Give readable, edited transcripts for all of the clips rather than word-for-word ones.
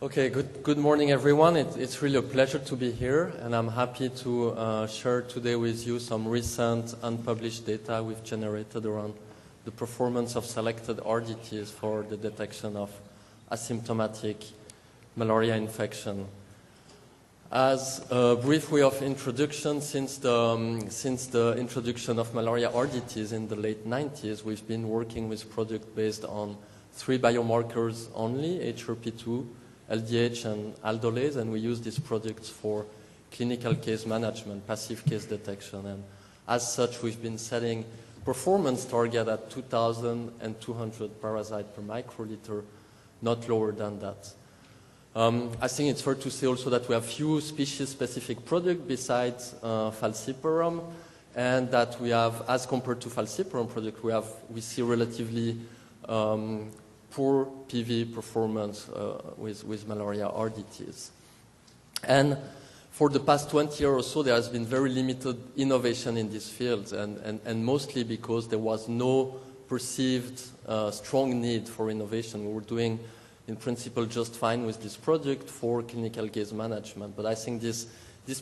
Okay, good morning, everyone. It's really a pleasure to be here, and I'm happy to share today with you some recent unpublished data we've generated around the performance of selected RDTs for the detection of asymptomatic malaria infection. As a brief way of introduction, since the introduction of malaria RDTs in the late 90s, we've been working with products based on 3 biomarkers only, HRP2, LDH, and aldolase, and we use these products for clinical case management, passive case detection. And as such, we've been setting performance target at 2,200 parasite per microliter, not lower than that. I think it's fair to say also that we have few species-specific products besides falciparum, and that we have, as compared to falciparum product, we see relatively poor PV performance with malaria RDTs. And for the past 20 years or so, there has been very limited innovation in these fields, and mostly because there was no perceived strong need for innovation. We were doing, in principle, just fine with this product for clinical case management. But I think this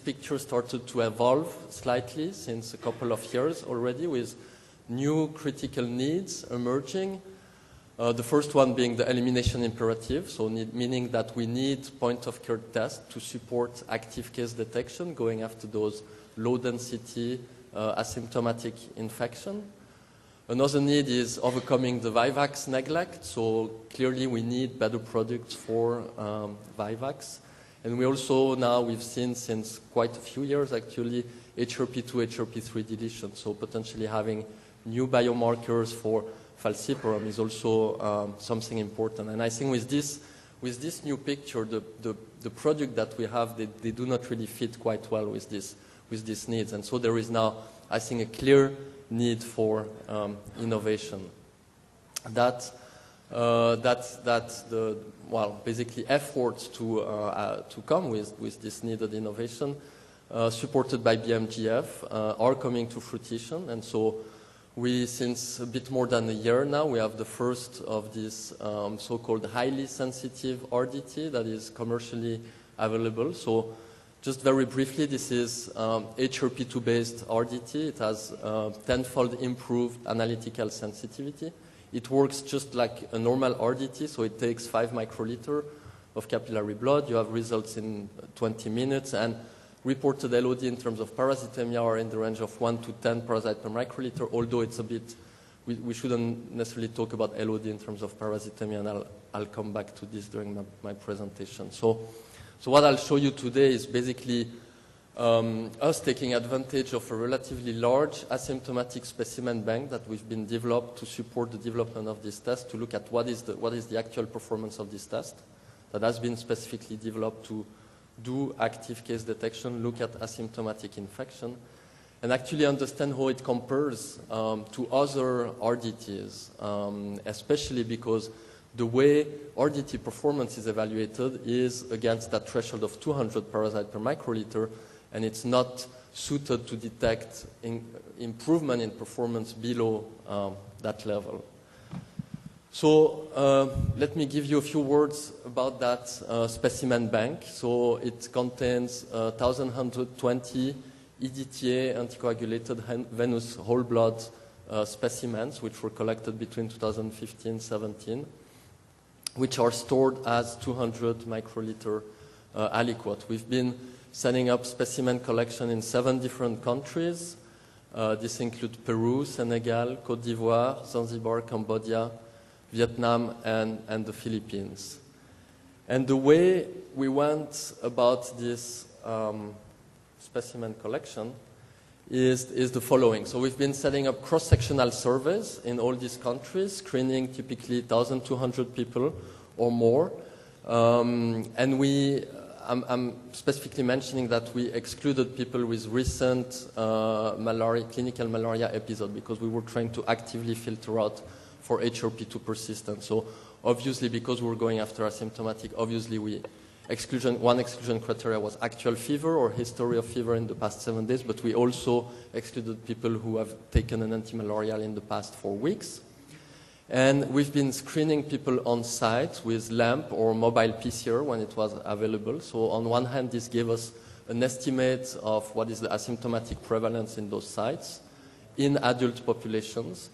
picture started to evolve slightly since a couple of years already, with new critical needs emerging. The first one being the elimination imperative, so meaning that we need point-of-care tests to support active case detection, going after those low-density asymptomatic infection. Another need is overcoming the Vivax neglect, so clearly we need better products for Vivax. And we also now, we've seen since quite a few years actually, HRP2, HRP3 deletion, so potentially having new biomarkers for falciparum is also something important. And I think with this new picture, the product that we have, they do not really fit quite well with these needs. And so there is now, I think, a clear need for innovation. That's the, well, basically efforts to come with this needed innovation, supported by BMGF, are coming to fruition. And so we, since a bit more than a year now, we have the first of these so-called highly sensitive RDT that is commercially available. So just very briefly, this is HRP2-based RDT. It has 10-fold improved analytical sensitivity. It works just like a normal RDT, so it takes 5 microliter of capillary blood. You have results in 20 minutes, and reported LOD in terms of parasitemia are in the range of 1 to 10 parasite per microliter, although it's a bit, we shouldn't necessarily talk about LOD in terms of parasitemia, and I'll come back to this during my presentation. So what I'll show you today is basically us taking advantage of a relatively large asymptomatic specimen bank that we've been developed to support the development of this test, to look at what is the actual performance of this test that has been specifically developed to do active case detection, look at asymptomatic infection, and actually understand how it compares to other RDTs, especially because the way RDT performance is evaluated is against that threshold of 200 parasite per microliter, and it's not suited to detect improvement in performance below that level. So let me give you a few words about that specimen bank. So it contains 1,120 EDTA anticoagulated venous whole blood specimens, which were collected between 2015-17, which are stored as 200 microliter aliquot. We've been setting up specimen collection in 7 different countries. This includes Peru, Senegal, Côte d'Ivoire, Zanzibar, Cambodia, Vietnam, and the Philippines. And the way we went about this specimen collection is the following. So we've been setting up cross-sectional surveys in all these countries, screening typically 1,200 people or more. And I'm specifically mentioning that we excluded people with recent clinical malaria episode, because we were trying to actively filter out for HRP2 persistence. So obviously, because we were going after asymptomatic, obviously one exclusion criteria was actual fever or history of fever in the past 7 days, but we also excluded people who have taken an antimalarial in the past 4 weeks. And we've been screening people on site with LAMP or mobile PCR when it was available. So on one hand, this gave us an estimate of what is the asymptomatic prevalence in those sites in adult populations.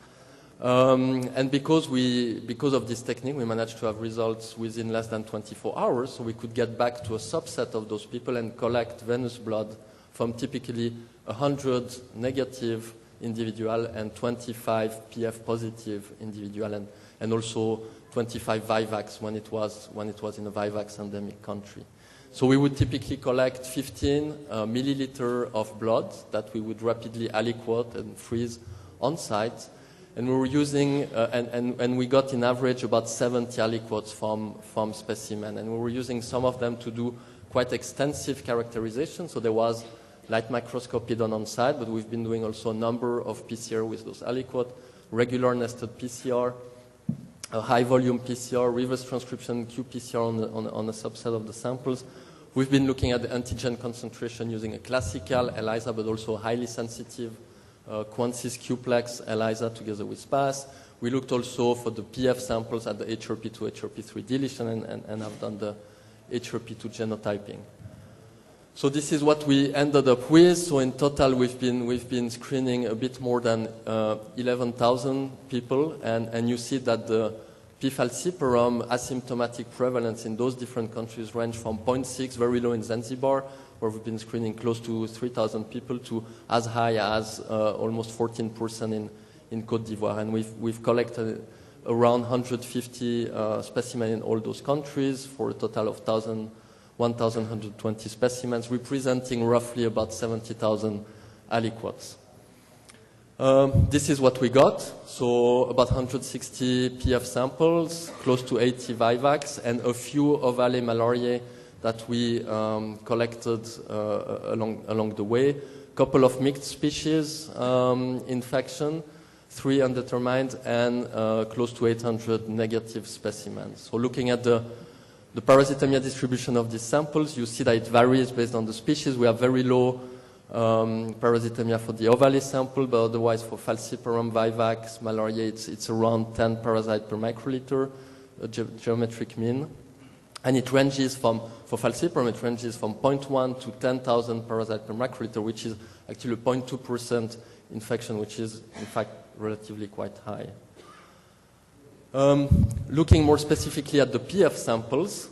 And because of this technique, we managed to have results within less than 24 hours, so we could get back to a subset of those people and collect venous blood from typically 100 negative individual and 25 PF positive individual, and also 25 Vivax when it was in a Vivax endemic country. So we would typically collect 15 milliliter of blood that we would rapidly aliquot and freeze on site. And we were using, and we got in average about 70 aliquots from specimen. And we were using some of them to do quite extensive characterization. So there was light microscopy done on site, but we've been doing also a number of PCR with those aliquot, regular nested PCR, a high volume PCR, reverse transcription qPCR on a subset of the samples. We've been looking at the antigen concentration using a classical ELISA, but also highly sensitive Quansis Qplex ELISA together with SPAS. We looked also for the PF samples at the HRP2, HRP3 deletion and have done the HRP2 genotyping. So this is what we ended up with. So in total, we've been screening a bit more than 11,000 people, and you see that the P. falciparum asymptomatic prevalence in those different countries range from 0.6, very low in Zanzibar, where we've been screening close to 3,000 people, to as high as almost 14% in Côte d'Ivoire. And we've collected around 150 specimens in all those countries for a total of 1,120 specimens, representing roughly about 70,000 aliquots. This is what we got. So about 160 PF samples, close to 80 Vivax, and a few ovale malariae that we collected along the way. Couple of mixed species infection, 3 undetermined, and close to 800 negative specimens. So looking at the parasitemia distribution of these samples, you see that it varies based on the species. We have very low parasitemia for the ovale sample, but otherwise for falciparum, Vivax, malaria, it's around 10 parasites per microliter, a geometric mean. And it ranges for falciparum, it ranges from 0.1 to 10,000 parasites per microliter, which is actually 0.2% infection, which is in fact relatively quite high. Looking more specifically at the PF samples,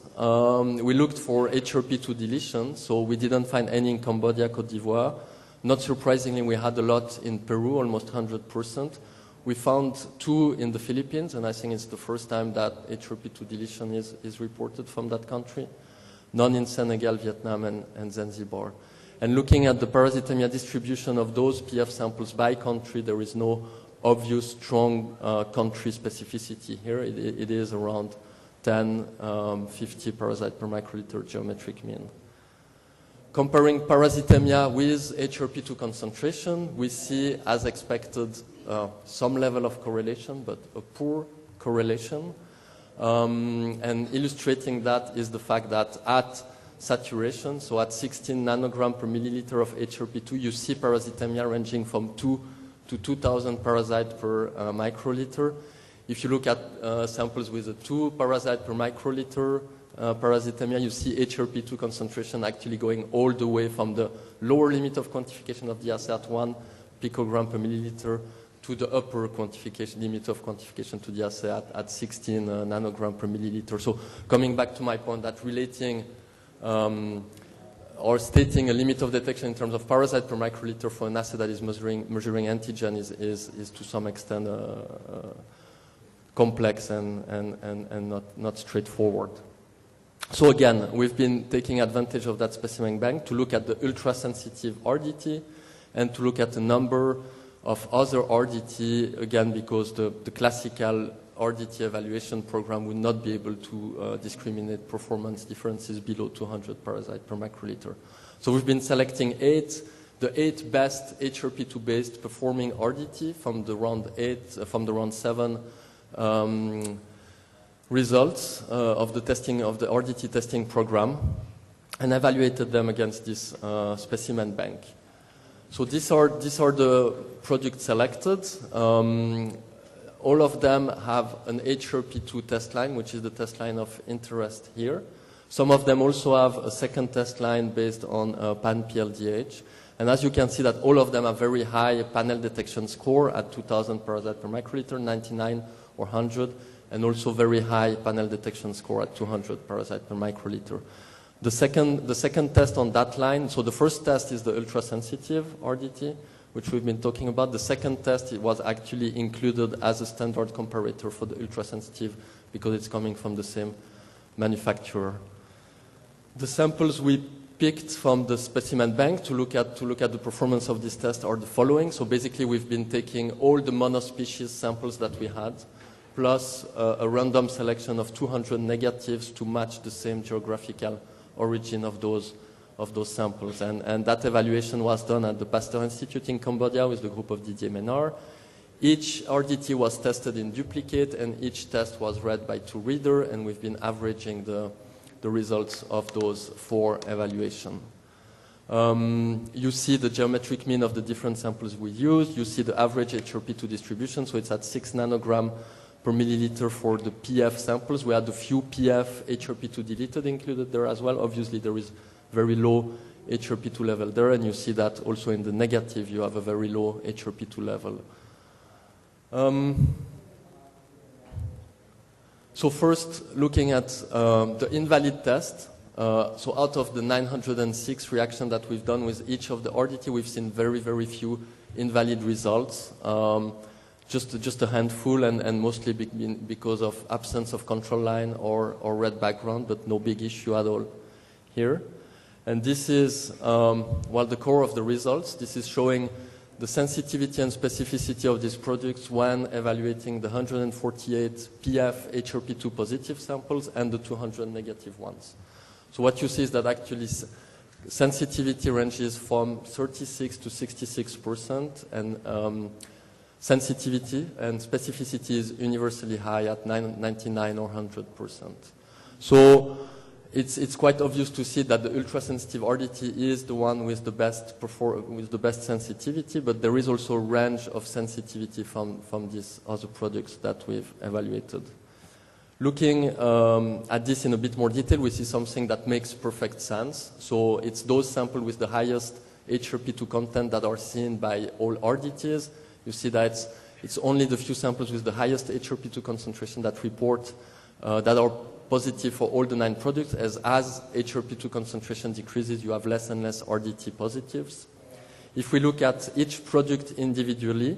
we looked for HRP2 deletion, so we didn't find any in Cambodia, Côte d'Ivoire. Not surprisingly, we had a lot in Peru, almost 100%. We found 2 in the Philippines, and I think it's the first time that HRP2 deletion is reported from that country. None in Senegal, Vietnam, and Zanzibar. And looking at the parasitemia distribution of those PF samples by country, there is no obvious strong country specificity here. It is around 10, 50 parasite per microliter geometric mean. Comparing parasitemia with HRP2 concentration, we see, as expected, some level of correlation, but a poor correlation. And illustrating that is the fact that at saturation, so at 16 nanogram per milliliter of HRP2, you see parasitemia ranging from 2 to 2,000 parasites per microliter. If you look at samples with a 2 parasite per microliter parasitemia, you see HRP2 concentration actually going all the way from the lower limit of quantification of the assay at 1 picogram per milliliter to the upper limit of quantification to the assay at 16 nanogram per milliliter. So coming back to my point that relating or stating a limit of detection in terms of parasite per microliter for an assay that is measuring antigen is to some extent complex and not straightforward. So again, we've been taking advantage of that specimen bank to look at the ultra-sensitive RDT and to look at a number of other RDT, again, because the classical RDT evaluation program would not be able to discriminate performance differences below 200 parasites per microliter. So we've been selecting the 8 best HRP2-based performing RDT from the round 7 results of the testing of the RDT testing program, and evaluated them against this specimen bank. So these are the products selected. all of them have an HRP2 test line, which is the test line of interest here. Some of them also have a second test line based on pan-PLDH. And as you can see that all of them have very high panel detection score at 2000 parasite per microliter, 99 or 100, and also very high panel detection score at 200 parasite per microliter. The second test on that line, so the first test is the ultra-sensitive RDT, which we've been talking about. The second test, it was actually included as a standard comparator for the ultra-sensitive because it's coming from the same manufacturer. The samples we picked from the specimen bank to look at the performance of this test are the following. So basically we've been taking all the monospecies samples that we had, plus a random selection of 200 negatives to match the same geographical origin of those samples. And that evaluation was done at the Pasteur Institute in Cambodia with the group of Didier Ménard. Each RDT was tested in duplicate, and each test was read by 2 readers, and we've been averaging the results of those for evaluation. You see the geometric mean of the different samples we used. You see the average HRP2 distribution, so it's at 6 nanogram per milliliter for the PF samples. We had a few PF HRP2 deleted included there as well. Obviously, there is very low HRP2 level there, and you see that also in the negative, you have a very low HRP2 level. So first, looking at the invalid test. So out of the 906 reactions that we've done with each of the RDT, we've seen very, very few invalid results. Just a handful, and mostly because of absence of control line or red background, but no big issue at all here. And this is, the core of the results. This is showing the sensitivity and specificity of these products when evaluating the 148 PF HRP2 positive samples and the 200 negative ones. So what you see is that actually sensitivity ranges from 36 to 66%, and sensitivity and specificity is universally high at 99 or 100%. So it's quite obvious to see that the ultra-sensitive RDT is the one with the best sensitivity, but there is also a range of sensitivity from these other products that we've evaluated. Looking at this in a bit more detail, we see something that makes perfect sense. So it's those samples with the highest HRP2 content that are seen by all RDTs. You see that it's only the few samples with the highest HRP2 concentration that report that are positive for all the 9 products. As HRP2 concentration decreases, you have less and less RDT positives. If we look at each product individually,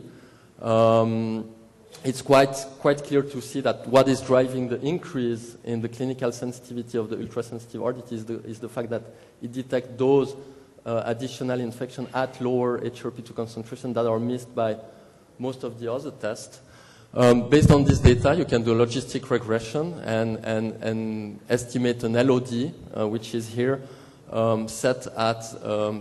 it's quite clear to see that what is driving the increase in the clinical sensitivity of the ultrasensitive RDT is the fact that it detects those additional infections at lower HRP2 concentration that are missed by most of the other tests. Based on this data, you can do a logistic regression and estimate an LOD, which is here, set at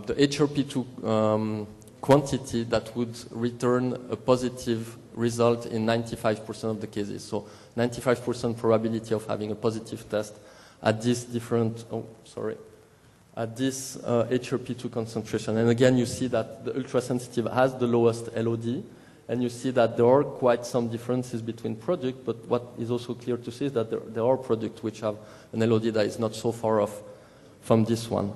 the HRP2 quantity that would return a positive result in 95% of the cases. So 95% probability of having a positive test at this HRP2 concentration. And again, you see that the ultrasensitive has the lowest LOD. And you see that there are quite some differences between products, but what is also clear to see is that there are products which have an LOD that is not so far off from this one.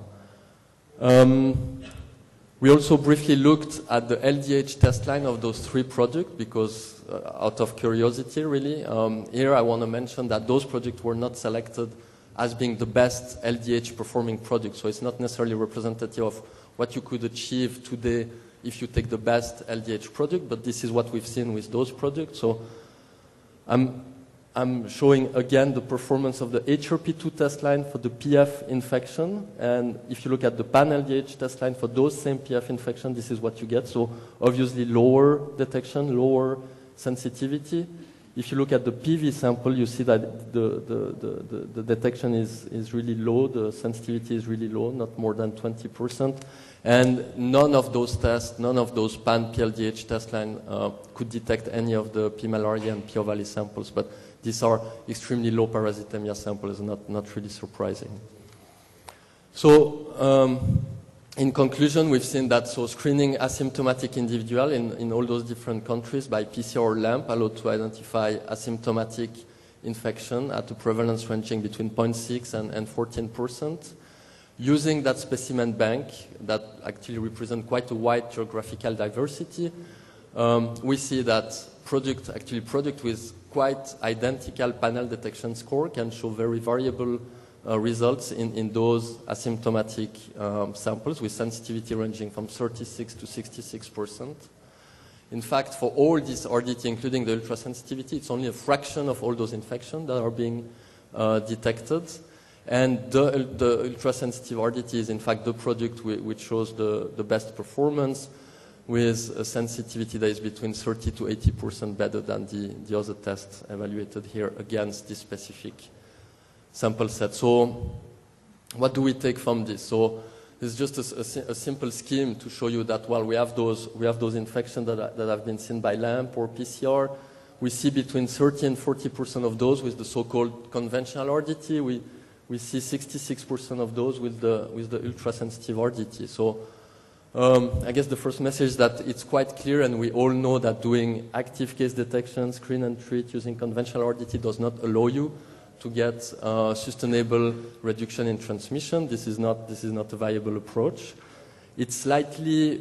We also briefly looked at the LDH test line of those 3 products because out of curiosity, really. Here I want to mention that those products were not selected as being the best LDH performing product, so it's not necessarily representative of what you could achieve today if you take the best LDH product, but this is what we've seen with those products. So I'm showing again the performance of the HRP2 test line for the PF infection, and if you look at the pan-LDH test line for those same PF infection, this is what you get. So obviously lower detection, lower sensitivity. If you look at the PV sample, you see that the detection is really low, the sensitivity is really low, not more than 20%. And none of those tests, none of those pan-PLDH test line could detect any of the P. malariae and P. ovale samples, but these are extremely low parasitemia samples, not really surprising. So in conclusion, we've seen that screening asymptomatic individual in all those different countries by PCR or LAMP allowed to identify asymptomatic infection at a prevalence ranging between 0.6 and 14%. Using that specimen bank that actually represents quite a wide geographical diversity, we see that product with quite identical panel detection score can show very variable results in those asymptomatic samples with sensitivity ranging from 36 to 66%. In fact, for all this RDT, including the ultrasensitivity, it's only a fraction of all those infections that are being detected. And the ultrasensitive RDT is, in fact, the product which shows the best performance with a sensitivity that is between 30 to 80% better than the other tests evaluated here against this specific sample set. So what do we take from this? So it's just a simple scheme to show you that while we have those infections that have been seen by LAMP or PCR, we see between 30 and 40% of those with the so-called conventional RDT. We see 66% of those with the ultrasensitive RDT. So I guess the first message is that it's quite clear, and we all know that doing active case detection, screen and treat using conventional RDT does not allow you to get sustainable reduction in transmission. This is not a viable approach. It's slightly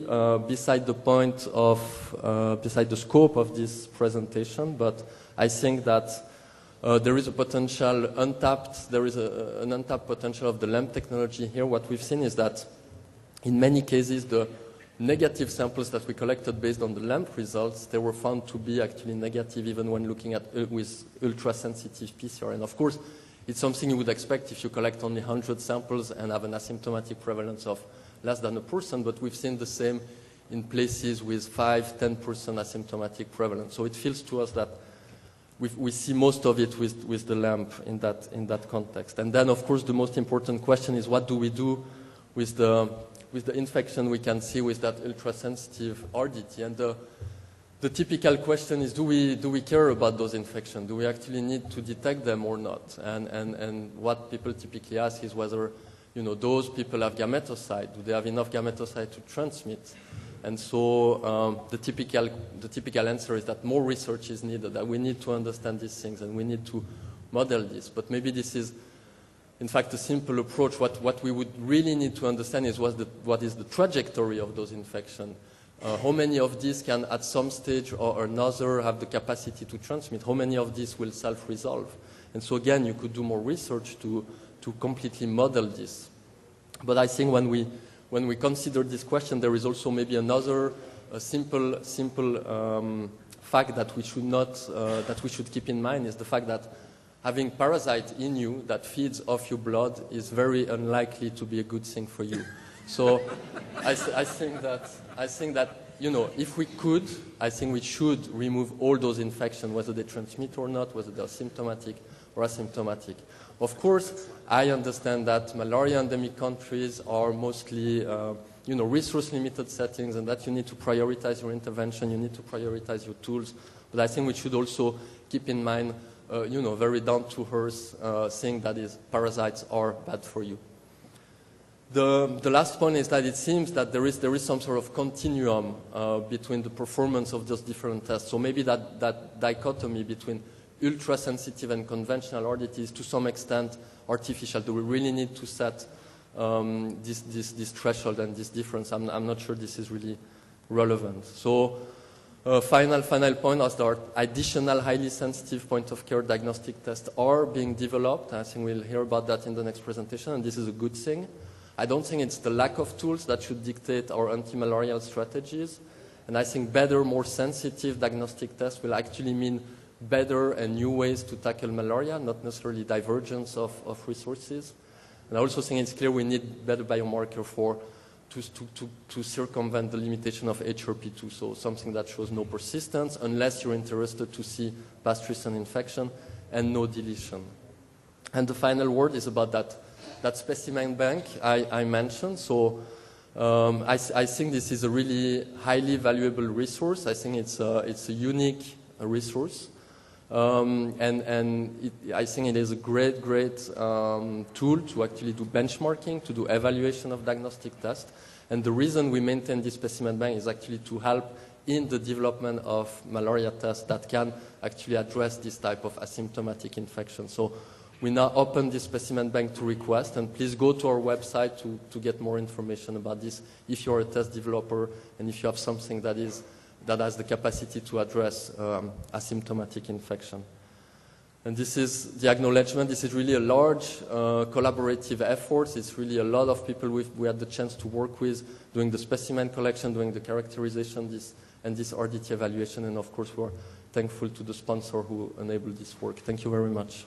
beside the point of beside the scope of this presentation, but I think that there is a potential untapped. There is an untapped potential of the LAMP technology here. What we've seen is that in many cases, the negative samples that we collected based on the LAMP results, they were found to be actually negative even when looking at with ultra-sensitive PCR. And of course, it's something you would expect if you collect only 100 samples and have an asymptomatic prevalence of less than 1%, but we've seen the same in places with 5–10% asymptomatic prevalence. So it feels to us that we see most of it with the LAMP in that context. And then, of course, the most important question is what do we do with the infection we can see with that ultra-sensitive RDT? And the typical question is, do we care about those infections? Do we actually need to detect them or not? And what people typically ask is whether, those people have gametocyte. Do they have enough gametocyte to transmit? And so the typical answer is that more research is needed, that we need to understand these things and we need to model this. But maybe this is, in fact, a simple approach. What we would really need to understand is what is the trajectory of those infections. How many of these can, at some stage or another, have the capacity to transmit? How many of these will self-resolve? And so, again, you could do more research to completely model this. But I think when we consider this question, there is also maybe another simple fact that we should keep in mind is the fact that having parasite in you that feeds off your blood is very unlikely to be a good thing for you. So I think that if we could, I think we should remove all those infections, whether they transmit or not, whether they're symptomatic or asymptomatic. Of course, I understand that malaria endemic countries are mostly resource-limited settings, and that you need to prioritize your intervention, you need to prioritize your tools. But I think we should also keep in mind very down-to-earth thing that is parasites are bad for you. The last point is that it seems that there is some sort of continuum between the performance of those different tests. So maybe that dichotomy between ultra-sensitive and conventional RDT is to some extent artificial. Do we really need to set this threshold and this difference? I'm not sure this is really relevant. So final point is there are additional highly sensitive point-of-care diagnostic tests are being developed. I think we'll hear about that in the next presentation, and this is a good thing. I don't think it's the lack of tools that should dictate our anti-malarial strategies. And I think better, more sensitive diagnostic tests will actually mean better and new ways to tackle malaria, not necessarily divergence of resources. And I also think it's clear we need better biomarker to circumvent the limitation of HRP2, so something that shows no persistence unless you're interested to see past recent infection and no deletion. And the final word is about that specimen bank I mentioned. So I think this is a really highly valuable resource. I think it's a unique resource. I think it is a great tool to actually do benchmarking, to do evaluation of diagnostic tests. And the reason we maintain this specimen bank is actually to help in the development of malaria tests that can actually address this type of asymptomatic infection. So we now open this specimen bank to request, and please go to our website to get more information about this if you're a test developer and if you have something that has the capacity to address asymptomatic infection. And this is the acknowledgement. This is really a large collaborative effort. It's really a lot of people we had the chance to work with doing the specimen collection, doing the characterization, and this RDT evaluation. And of course, we're thankful to the sponsor who enabled this work. Thank you very much.